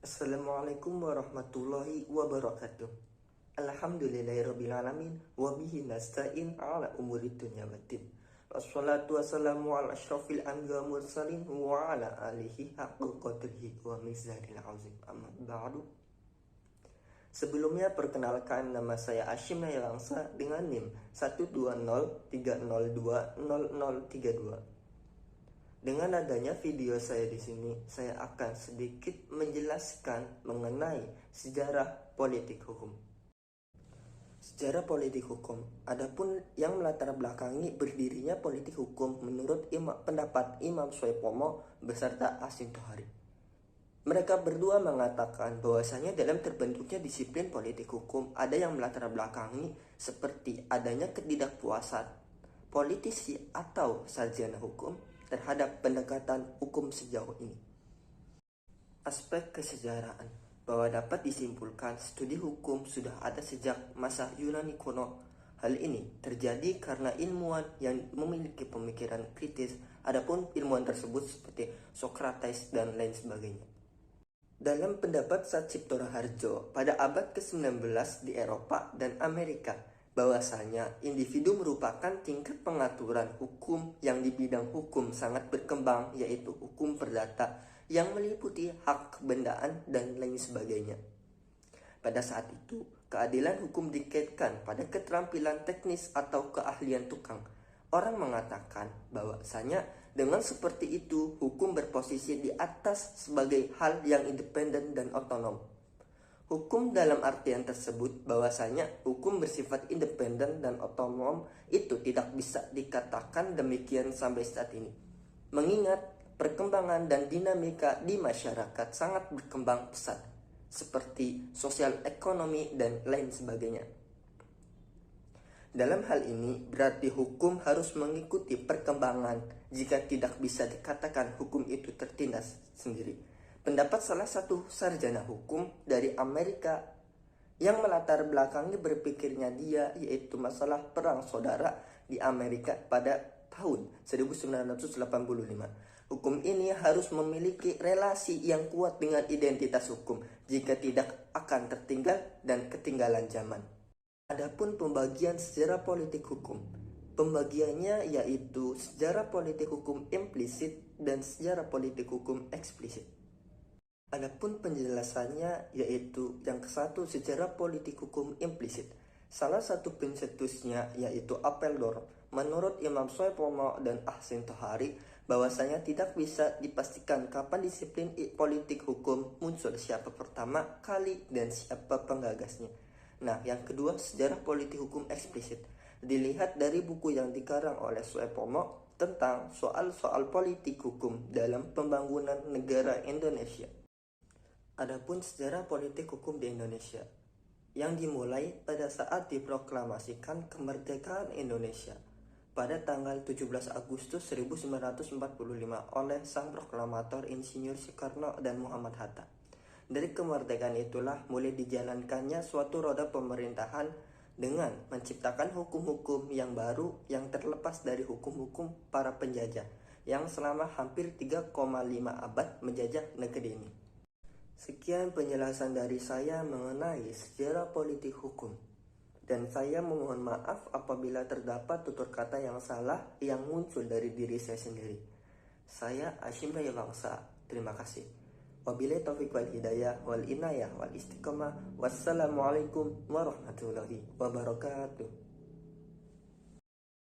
Assalamualaikum warahmatullahi wabarakatuh. Alhamdulillahirrabbilalamin. Wabihi nasta'in ala umuri dunya waddin. Wassalatu wassalamu ala ashrafil anbiya mursalin wa ala alihi haqqu qadrihi wa mizanil azim. Amma ba'du. Sebelumnya perkenalkan, nama saya Ashim Nayalangsa dengan NIM 12030020032. Dengan adanya video saya di sini, saya akan sedikit menjelaskan mengenai sejarah politik hukum. Sejarah politik hukum, adapun yang melatar belakangi berdirinya politik hukum menurut pendapat Imam Soepomo beserta Hasim Tohari. Mereka berdua mengatakan bahwasanya dalam terbentuknya disiplin politik hukum ada yang melatar belakangi seperti adanya ketidakpuasan politisi atau sarjana hukum terhadap pendekatan hukum sejauh ini. Aspek kesejaraan bahwa dapat disimpulkan studi hukum sudah ada sejak masa Yunani kuno. Hal ini terjadi karena ilmuwan yang memiliki pemikiran kritis, adapun ilmuwan tersebut seperti Socrates dan lain sebagainya. Dalam pendapat Sacipto Raharjo pada abad ke-19 di Eropa dan Amerika, bahwasanya individu merupakan tingkat pengaturan hukum yang di bidang hukum sangat berkembang, yaitu hukum perdata yang meliputi hak kebendaan dan lain sebagainya. Pada saat itu, keadilan hukum dikaitkan pada keterampilan teknis atau keahlian tukang. Orang mengatakan bahwasanya dengan seperti itu hukum berposisi di atas sebagai hal yang independen dan otonom. Hukum dalam artian tersebut bahwasanya hukum bersifat independen dan otonom itu tidak bisa dikatakan demikian sampai saat ini. Mengingat perkembangan dan dinamika di masyarakat sangat berkembang pesat, seperti sosial ekonomi dan lain sebagainya. Dalam hal ini berarti hukum harus mengikuti perkembangan, jika tidak bisa dikatakan hukum itu tertindas sendiri. Pendapat salah satu sarjana hukum dari Amerika yang melatar belakangi berpikirnya dia yaitu masalah perang saudara di Amerika pada tahun 1985. Hukum ini harus memiliki relasi yang kuat dengan identitas hukum, jika tidak akan tertinggal dan ketinggalan zaman. Adapun pembagian sejarah politik hukum, pembagiannya yaitu sejarah politik hukum implisit dan sejarah politik hukum eksplisit. Adapun penjelasannya yaitu yang ke-1 sejarah politik hukum implisit. Salah satu pencetusnya yaitu Apeldoorn menurut Imam Soepomo dan Hasim Tohari bahwasanya tidak bisa dipastikan kapan disiplin politik hukum muncul, siapa pertama kali dan siapa penggagasnya. Nah, yang kedua sejarah politik hukum eksplisit. Dilihat dari buku yang dikarang oleh Soepomo tentang soal-soal politik hukum dalam pembangunan negara Indonesia. Adapun sejarah politik hukum di Indonesia yang dimulai pada saat diproklamasikan kemerdekaan Indonesia pada tanggal 17 Agustus 1945 oleh sang proklamator Insinyur Soekarno dan Muhammad Hatta. Dari kemerdekaan itulah mulai dijalankannya suatu roda pemerintahan dengan menciptakan hukum-hukum yang baru yang terlepas dari hukum-hukum para penjajah yang selama hampir 3,5 abad menjajah negeri ini. Sekian penjelasan dari saya mengenai sejarah politik hukum. Dan saya memohon maaf apabila terdapat tutur kata yang salah yang muncul dari diri saya sendiri. Saya Ashim Nayalangsa. Terima kasih. Wabillahi taufiq wal hidayah wal inayah wal istiqamah. Wassalamualaikum warahmatullahi wabarakatuh.